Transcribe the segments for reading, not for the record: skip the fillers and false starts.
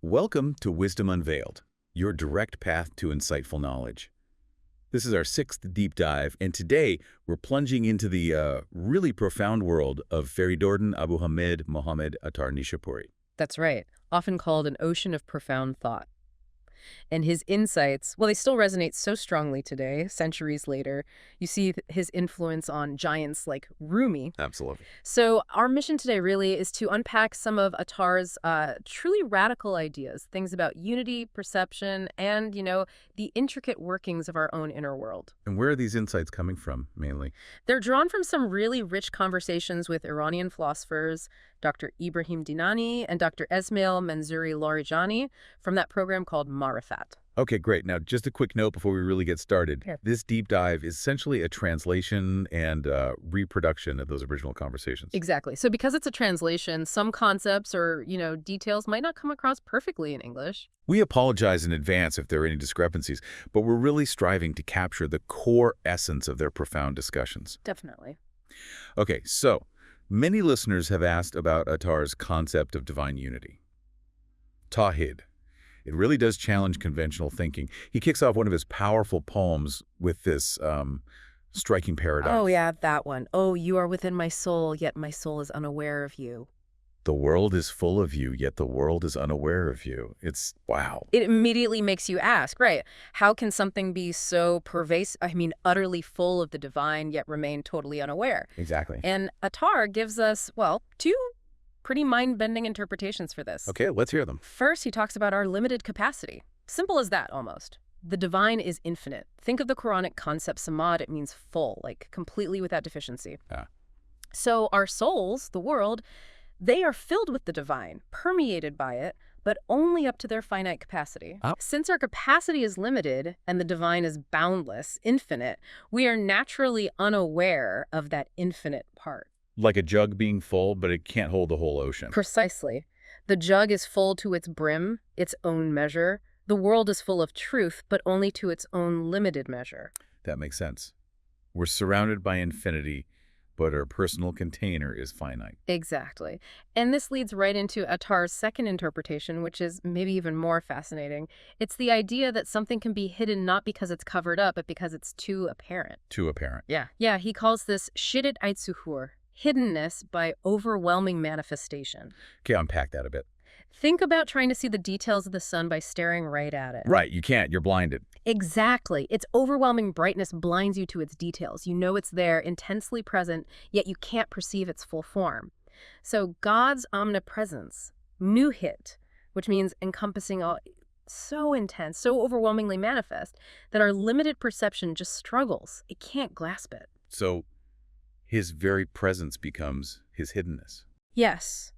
Welcome to Wisdom Unveiled, your direct path to insightful knowledge. This is our sixth deep dive, and today we're plunging into the really profound world of Feridordin Abu Hamid Mohammed Attar Nishapuri. That's right, often called an ocean of profound thought. And his insights, well, they still resonate so strongly today, centuries later. You see his influence on giants like Rumi. Absolutely. So our mission today really is to unpack some of Attar's truly radical ideas, things about unity, perception, and, the intricate workings of our own inner world. And where are these insights coming from, mainly? They're drawn from some really rich conversations with Iranian philosophers, Dr. Ibrahim Dinani and Dr. Esmail Manzouri Larijani from that program called Marifat. Okay, great. Now, just a quick note before we really get started. Sure. This deep dive is essentially a translation and reproduction of those original conversations. Exactly. So because it's a translation, some concepts or, details might not come across perfectly in English. We apologize in advance if there are any discrepancies, but we're really striving to capture the core essence of their profound discussions. Definitely. Okay, so many listeners have asked about Attar's concept of divine unity. Tawhid. It really does challenge conventional thinking. He kicks off one of his powerful poems with this striking paradox. Oh, yeah, that one. Oh, you are within my soul, yet my soul is unaware of you. The world is full of you, yet the world is unaware of you. It's wow. It immediately makes you ask, right, how can something be so pervasive, utterly full of the divine, yet remain totally unaware? Exactly. And Attar gives us, well, two pretty mind-bending interpretations for this. Okay, let's hear them. First, he talks about our limited capacity. Simple as that, almost. The divine is infinite. Think of the Qur'anic concept samad. It means full, like completely without deficiency. Ah. So our souls, the world, they are filled with the divine, permeated by it, but only up to their finite capacity. Oh. Since our capacity is limited and the divine is boundless, infinite, we are naturally unaware of that infinite part. Like a jug being full, but it can't hold the whole ocean. Precisely. The jug is full to its brim, its own measure. The world is full of truth, but only to its own limited measure. That makes sense. We're surrounded by infinity, but our personal container is finite. Exactly. And this leads right into Attar's second interpretation, which is maybe even more fascinating. It's the idea that something can be hidden not because it's covered up, but because it's too apparent. Too apparent. Yeah, he calls this shiddat suhur, hiddenness by overwhelming manifestation. Okay, unpack that a bit. Think about trying to see the details of the sun by staring right at it. Right, you can't. You're blinded. Exactly. Its overwhelming brightness blinds you to its details. You know it's there, intensely present, yet you can't perceive its full form. So God's omnipresence, muhit, which means encompassing all, so intense, so overwhelmingly manifest, that our limited perception just struggles. It can't grasp it. So his very presence becomes his hiddenness. Yes.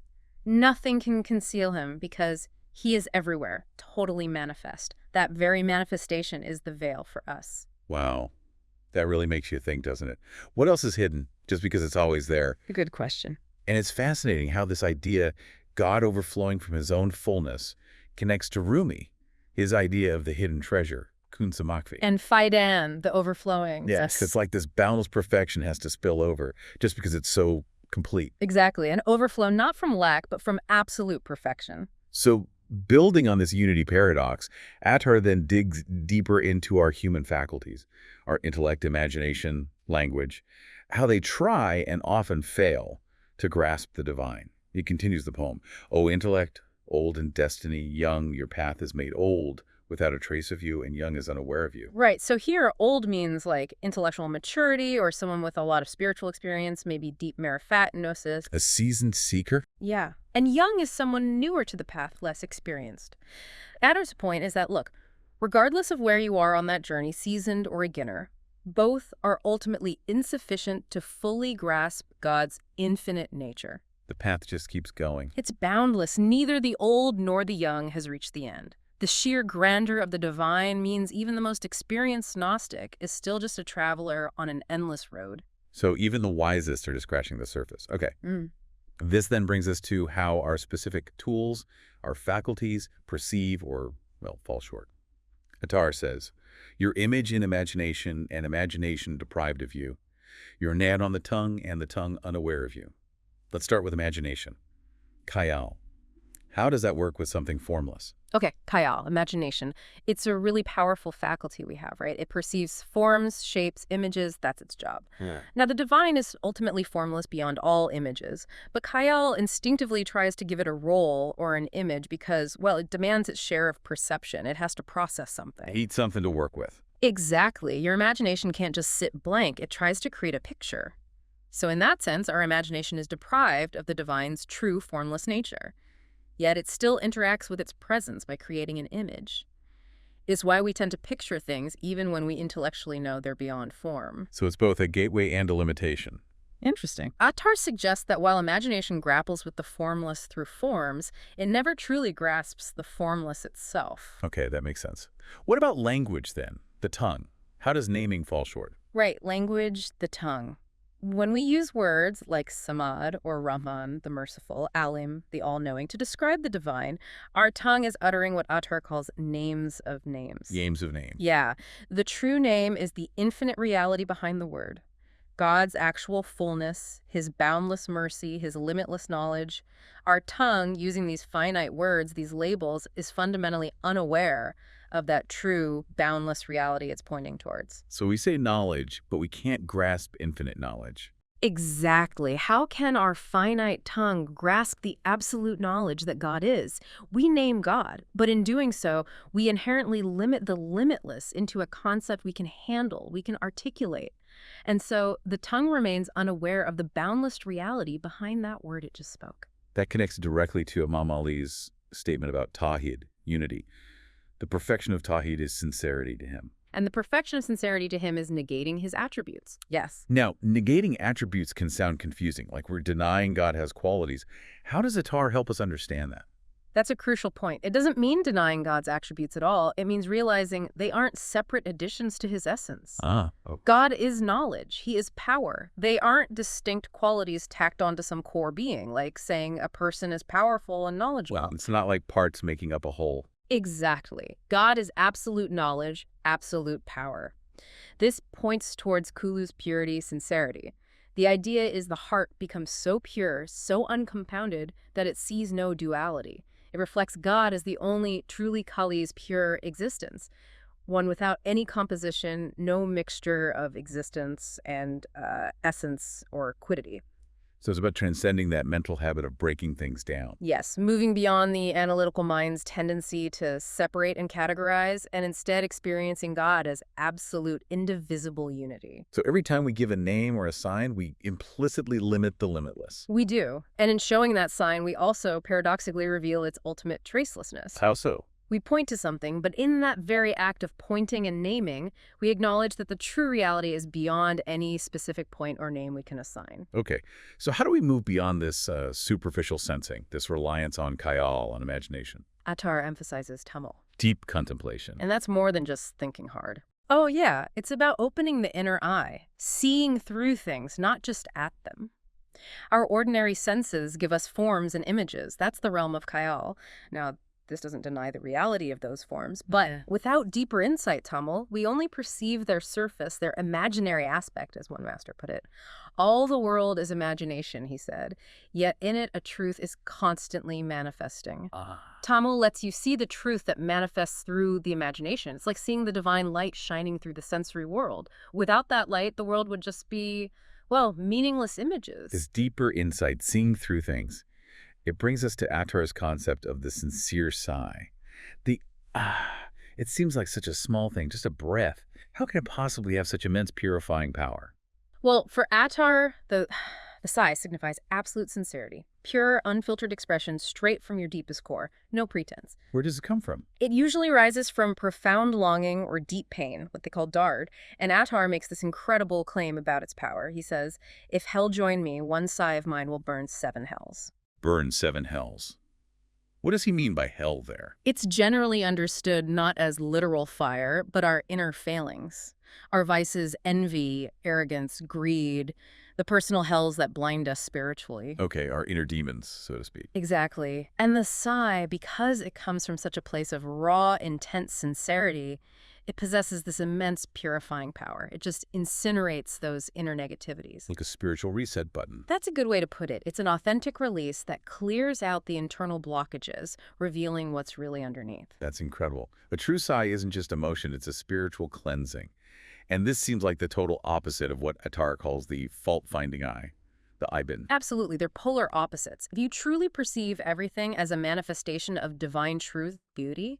Nothing can conceal him because he is everywhere, totally manifest. That very manifestation is the veil for us. Wow. That really makes you think, doesn't it? What else is hidden just because it's always there? A good question. And it's fascinating how this idea, God overflowing from his own fullness, connects to Rumi, his idea of the hidden treasure, kun samakvi. And Faidan, the overflowing. Yes, it's like this boundless perfection has to spill over just because it's so complete. Exactly. An overflow not from lack, but from absolute perfection. So building on this unity paradox, Attar then digs deeper into our human faculties, our intellect, imagination, language, how they try and often fail to grasp the divine. He continues the poem, O intellect, old in destiny, young, your path is made old, without a trace of you, and young is unaware of you. Right. So here, old means like intellectual maturity or someone with a lot of spiritual experience, maybe deep marifat gnosis. A seasoned seeker? Yeah. And young is someone newer to the path, less experienced. Attar's point is that, look, regardless of where you are on that journey, seasoned or a beginner, both are ultimately insufficient to fully grasp God's infinite nature. The path just keeps going. It's boundless. Neither the old nor the young has reached the end. The sheer grandeur of the divine means even the most experienced Gnostic is still just a traveler on an endless road. So even the wisest are just scratching the surface. Okay. This then brings us to how our specific tools, our faculties, perceive or, well, fall short. Attar says, your image in imagination and imagination deprived of you. Your gnat on the tongue and the tongue unaware of you. Let's start with imagination. Khyal. How does that work with something formless? Okay, khyal, imagination. It's a really powerful faculty we have, right? It perceives forms, shapes, images. That's its job. Yeah. Now, the divine is ultimately formless beyond all images, but khyal instinctively tries to give it a role or an image because, well, it demands its share of perception. It has to process something. Need something to work with. Exactly. Your imagination can't just sit blank. It tries to create a picture. So in that sense, our imagination is deprived of the divine's true formless nature. Yet it still interacts with its presence by creating an image. It's why we tend to picture things even when we intellectually know they're beyond form. So it's both a gateway and a limitation. Interesting. Attar suggests that while imagination grapples with the formless through forms, it never truly grasps the formless itself. Okay, that makes sense. What about language then? The tongue. How does naming fall short? Right, language, the tongue. When we use words like Samad or Rahman, the merciful, Alim, the all-knowing, to describe the divine, our tongue is uttering what Attar calls names of names. Names of names. Yeah. The true name is the infinite reality behind the word. God's actual fullness, his boundless mercy, his limitless knowledge. Our tongue, using these finite words, these labels, is fundamentally unaware of that true, boundless reality it's pointing towards. So we say knowledge, but we can't grasp infinite knowledge. Exactly. How can our finite tongue grasp the absolute knowledge that God is? We name God, but in doing so, we inherently limit the limitless into a concept we can handle, we can articulate. And so the tongue remains unaware of the boundless reality behind that word it just spoke. That connects directly to Imam Ali's statement about Tawhid, unity. The perfection of Tawhid is sincerity to him. And the perfection of sincerity to him is negating his attributes. Yes. Now, negating attributes can sound confusing, like we're denying God has qualities. How does Attar help us understand that? That's a crucial point. It doesn't mean denying God's attributes at all. It means realizing they aren't separate additions to his essence. God is knowledge. He is power. They aren't distinct qualities tacked onto some core being, like saying a person is powerful and knowledgeable. Well, it's not like parts making up a whole. Exactly. God is absolute knowledge, absolute power. This points towards Kulu's purity, sincerity. The idea is the heart becomes so pure, so uncompounded, that it sees no duality. It reflects God as the only truly Kali's pure existence, one without any composition, no mixture of existence and essence or quiddity. So it's about transcending that mental habit of breaking things down. Yes, moving beyond the analytical mind's tendency to separate and categorize, and instead experiencing God as absolute, indivisible unity. So every time we give a name or a sign, we implicitly limit the limitless. We do. And in showing that sign, we also paradoxically reveal its ultimate tracelessness. How so? We point to something, but in that very act of pointing and naming, we acknowledge that the true reality is beyond any specific point or name we can assign. Okay, so how do we move beyond this superficial sensing, this reliance on khyal, on imagination? Attar emphasizes tamal. Deep contemplation. And that's more than just thinking hard. Oh yeah, it's about opening the inner eye, seeing through things, not just at them. Our ordinary senses give us forms and images. That's the realm of khyal. Now, this doesn't deny the reality of those forms, but without deeper insight, Tamal, we only perceive their surface, their imaginary aspect, as one master put it. All the world is imagination, he said, yet in it a truth is constantly manifesting. Tamal lets you see the truth that manifests through the imagination. It's like seeing the divine light shining through the sensory world. Without that light, the world would just be, well, meaningless images. This deeper insight, seeing through things. It brings us to Attar's concept of the sincere sigh. It seems like such a small thing, just a breath. How can it possibly have such immense purifying power? Well, for Attar, the sigh signifies absolute sincerity, pure, unfiltered expression straight from your deepest core, no pretense. Where does it come from? It usually rises from profound longing or deep pain, what they call dard, and Attar makes this incredible claim about its power. He says, "If hell join me, one sigh of mine will burn 7 hells." Burn 7 hells. What does he mean by hell there? It's generally understood not as literal fire, but our inner failings. Our vices, envy, arrogance, greed, the personal hells that blind us spiritually. Okay, our inner demons, so to speak. Exactly. And the sigh, because it comes from such a place of raw, intense sincerity, It possesses this immense purifying power. It just incinerates those inner negativities. Like a spiritual reset button. That's a good way to put it. It's an authentic release that clears out the internal blockages, revealing what's really underneath. That's incredible. A true sigh isn't just emotion, it's a spiritual cleansing. And this seems like the total opposite of what Attar calls the fault-finding eye, the ibin. Absolutely. They're polar opposites. If you truly perceive everything as a manifestation of divine truth, beauty,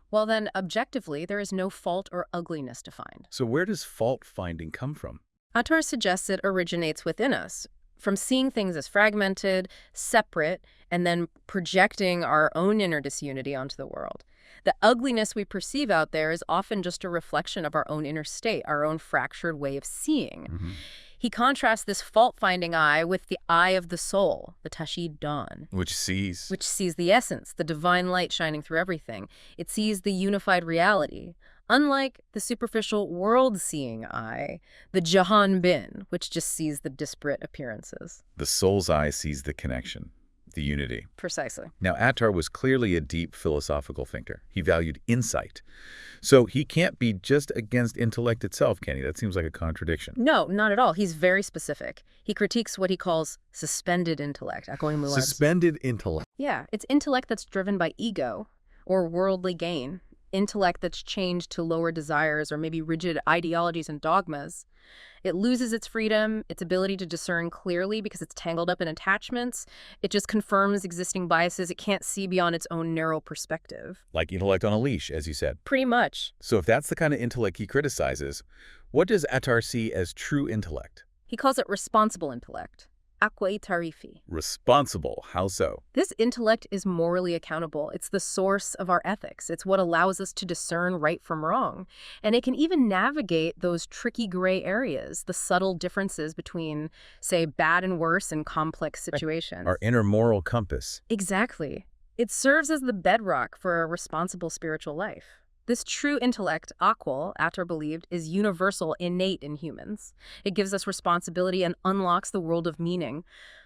well then, objectively, there is no fault or ugliness to find. So where does fault-finding come from? Attar suggests it originates within us, from seeing things as fragmented, separate, and then projecting our own inner disunity onto the world. The ugliness we perceive out there is often just a reflection of our own inner state, our own fractured way of seeing. He contrasts this fault-finding eye with the eye of the soul, the tashid dawn. Which sees the essence, the divine light shining through everything. It sees the unified reality. Unlike the superficial world-seeing eye, the jahan bin, which just sees the disparate appearances. the soul's eye sees the connection, the unity. Precisely. Now, Attar was clearly a deep philosophical thinker. He valued insight. So he can't be just against intellect itself, can he? That seems like a contradiction. No, not at all. He's very specific. He critiques what he calls suspended intellect. Suspended intellect. Yeah, it's intellect that's driven by ego or worldly gain. Intellect that's changed to lower desires or maybe rigid ideologies and dogmas. It loses its freedom, its ability to discern clearly because it's tangled up in attachments. It just confirms existing biases. It can't see beyond its own narrow perspective. Like intellect on a leash, as you said. Pretty much. So if that's the kind of intellect he criticizes, what does Attar see as true intellect? He calls it responsible intellect. ḥaql-e tarifī. Responsible. How so? This intellect is morally accountable. It's the source of our ethics. It's what allows us to discern right from wrong. And it can even navigate those tricky gray areas, the subtle differences between, say, bad and worse in complex situations. Our inner moral compass. Exactly. It serves as the bedrock for a responsible spiritual life. This true intellect, ḥaql, Attar believed, is universal, innate in humans. It gives us responsibility and unlocks the world of meaning.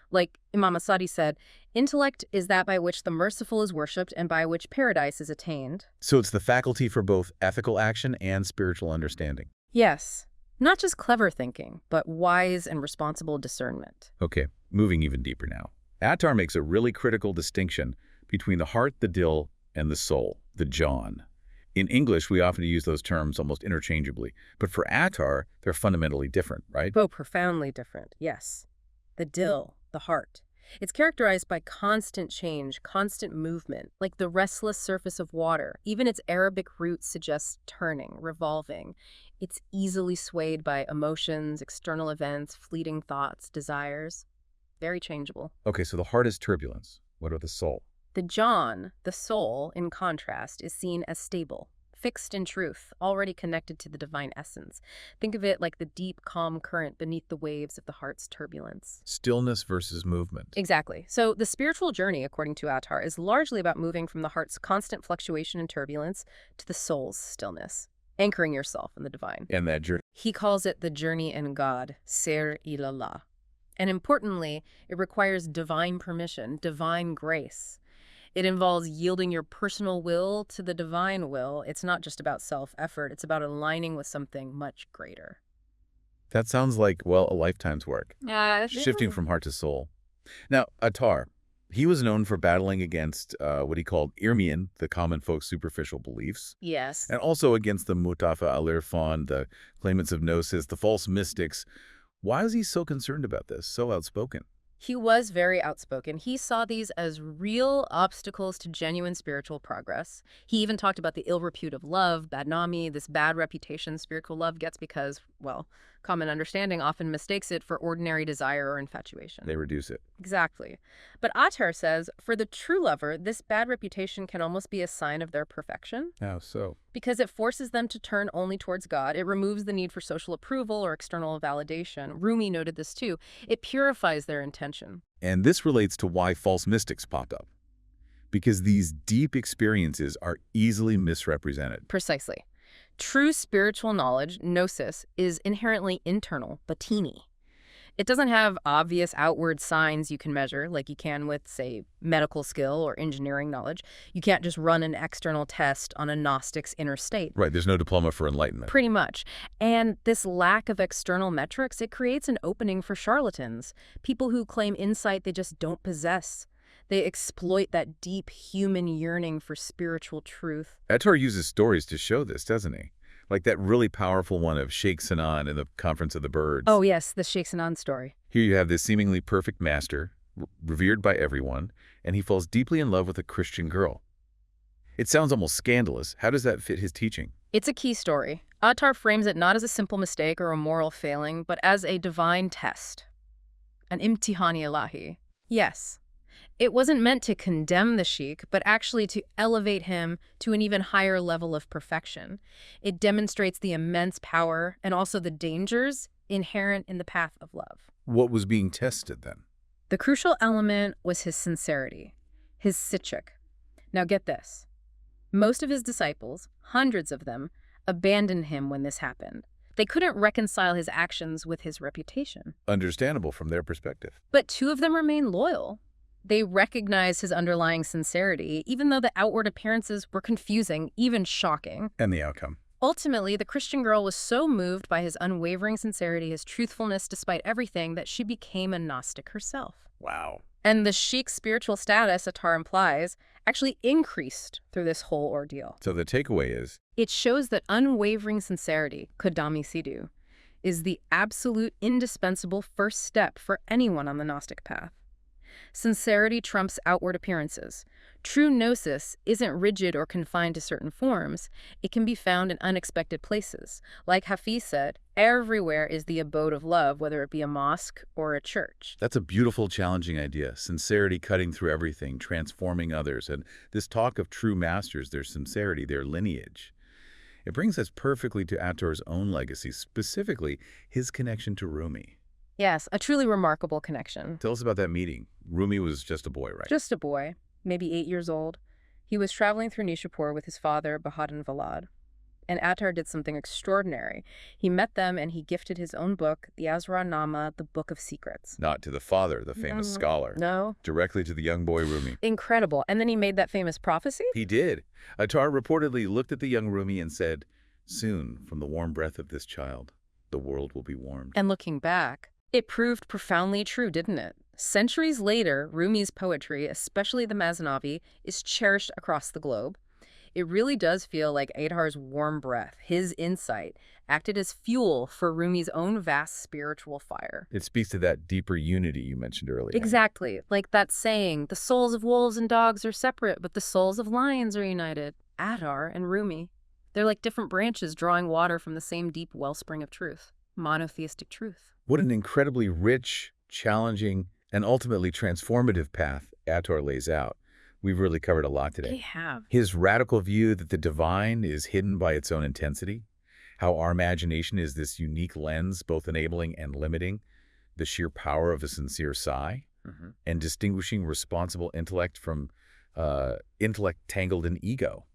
Like Imam Asadi said, intellect is that by which the merciful is worshipped and by which paradise is attained. So it's the faculty for both ethical action and spiritual understanding. Yes. Not just clever thinking, but wise and responsible discernment. Okay, moving even deeper now. Attar makes a really critical distinction between the heart, the dil, and the soul, the John. In English, we often use those terms almost interchangeably, but for Attar, they're fundamentally different, right? Oh, profoundly different, yes. The dil, the heart. It's characterized by constant change, constant movement, like the restless surface of water. Even its Arabic root suggests turning, revolving. It's easily swayed by emotions, external events, fleeting thoughts, desires. Very changeable. Okay, so the heart is turbulence. What about the soul? The John, the soul, in contrast, is seen as stable, fixed in truth, already connected to the divine essence. Think of it like the deep, calm current beneath the waves of the heart's turbulence. Stillness versus movement. Exactly. So the spiritual journey, according to Attar, is largely about moving from the heart's constant fluctuation and turbulence to the soul's stillness, anchoring yourself in the divine. And that journey. He calls it the journey in God, Sayr ilallah. And importantly, it requires divine permission, divine grace. It involves yielding your personal will to the divine will. It's not just about self-effort. It's about aligning with something much greater. That sounds like, well, a lifetime's work. Shifting from heart to soul. Now, Attar, he was known for battling against what he called Irmian, the common folk's superficial beliefs. Yes. And also against the Mutafa al-Irfan, the claimants of gnosis, the false mystics. Why is he so concerned about this, so outspoken? He was very outspoken. He saw these as real obstacles to genuine spiritual progress. He even talked about the ill repute of love, badnami, this bad reputation spiritual love gets because, well, common understanding often mistakes it for ordinary desire or infatuation. They reduce it. Exactly. But Attar says, for the true lover, this bad reputation can almost be a sign of their perfection. How so? Because it forces them to turn only towards God. It removes the need for social approval or external validation. Rumi noted this too. It purifies their intention. And this relates to why false mystics popped up. Because these deep experiences are easily misrepresented. Precisely. True spiritual knowledge, gnosis, is inherently internal, batini. It doesn't have obvious outward signs you can measure, like you can with, say, medical skill or engineering knowledge. You can't just run an external test on a Gnostic's inner state. Right, there's no diploma for enlightenment. Pretty much. And this lack of external metrics, it creates an opening for charlatans, people who claim insight they just don't possess. They exploit that deep human yearning for spiritual truth. Attar uses stories to show this, doesn't he? Like that really powerful one of Sheikh San'an in the Conference of the Birds. Oh, yes, the Sheikh San'an story. Here you have this seemingly perfect master, revered by everyone, and he falls deeply in love with a Christian girl. It sounds almost scandalous. How does that fit his teaching? It's a key story. Attar frames it not as a simple mistake or a moral failing, but as a divine test. An imtihani ilahi. Yes. It wasn't meant to condemn the sheikh, but actually to elevate him to an even higher level of perfection. It demonstrates the immense power and also the dangers inherent in the path of love. What was being tested then? The crucial element was his sincerity, his sidq. Now get this. Most of his disciples, hundreds of them, abandoned him when this happened. They couldn't reconcile his actions with his reputation. Understandable from their perspective. But 2 of them remained loyal. They recognized his underlying sincerity, even though the outward appearances were confusing, even shocking. And the outcome? Ultimately, the Christian girl was so moved by his unwavering sincerity, his truthfulness despite everything, that she became a Gnostic herself. Wow. And the sheikh's spiritual status, Attar implies, actually increased through this whole ordeal. So the takeaway is? It shows that unwavering sincerity, Qadami Sidhu, is the absolute indispensable first step for anyone on the Gnostic path. Sincerity trumps outward appearances. True gnosis isn't rigid or confined to certain forms. It can be found in unexpected places. Like Hafiz said, everywhere is the abode of love, whether it be a mosque or a church. That's a beautiful, challenging idea. Sincerity cutting through everything, transforming others. And this talk of true masters, their sincerity, their lineage. It brings us perfectly to Attar's own legacy, specifically his connection to Rumi. Yes, a truly remarkable connection. Tell us about that meeting. Rumi was just a boy, right? Just a boy, maybe 8 years old. He was traveling through Nishapur with his father, Bahadur Valad. And Attar did something extraordinary. He met them and he gifted his own book, the Asrar-Nama, the Book of Secrets. Not to the father, the famous scholar. No. Directly to the young boy Rumi. Incredible. And then he made that famous prophecy? He did. Attar reportedly looked at the young Rumi and said, "Soon, from the warm breath of this child, the world will be warmed." And looking back, it proved profoundly true, didn't it? Centuries later, Rumi's poetry, especially the Masnavi, is cherished across the globe. It really does feel like Attar's warm breath, his insight, acted as fuel for Rumi's own vast spiritual fire. It speaks to that deeper unity you mentioned earlier. Exactly. Like that saying, the souls of wolves and dogs are separate, but the souls of lions are united. Attar and Rumi. They're like different branches drawing water from the same deep wellspring of truth. Monotheistic truth. What an incredibly rich, challenging, and ultimately transformative path Attar lays out. We've really covered a lot today. They have. His radical view that the divine is hidden by its own intensity, how our imagination is this unique lens, both enabling and limiting, the sheer power of a sincere sigh, and distinguishing responsible intellect from intellect tangled in ego,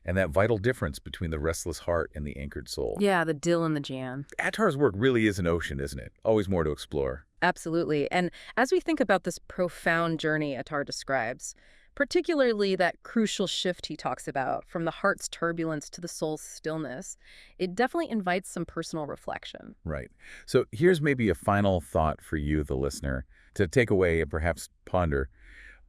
and that vital difference between the restless heart and the anchored soul. Yeah, the dill and the jan. Attar's work really is an ocean, isn't it? Always more to explore. Absolutely. And as we think about this profound journey Attar describes, particularly that crucial shift he talks about from the heart's turbulence to the soul's stillness, it definitely invites some personal reflection. Right. So here's maybe a final thought for you, the listener, to take away and perhaps ponder.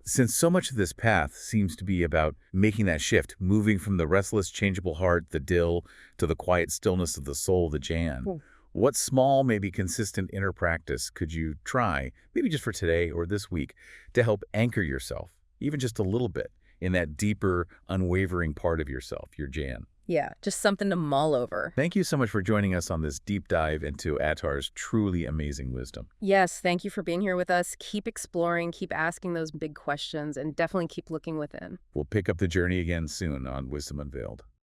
Since so much of this path seems to be about making that shift, moving from the restless, changeable heart, the dill, to the quiet stillness of the soul, the jan, what small, maybe consistent inner practice could you try, maybe just for today or this week, to help anchor yourself, even just a little bit, in that deeper, unwavering part of yourself, your jan? Yeah, just something to mull over. Thank you so much for joining us on this deep dive into Attar's truly amazing wisdom. Yes, thank you for being here with us. Keep exploring, keep asking those big questions, and definitely keep looking within. We'll pick up the journey again soon on Wisdom Unveiled.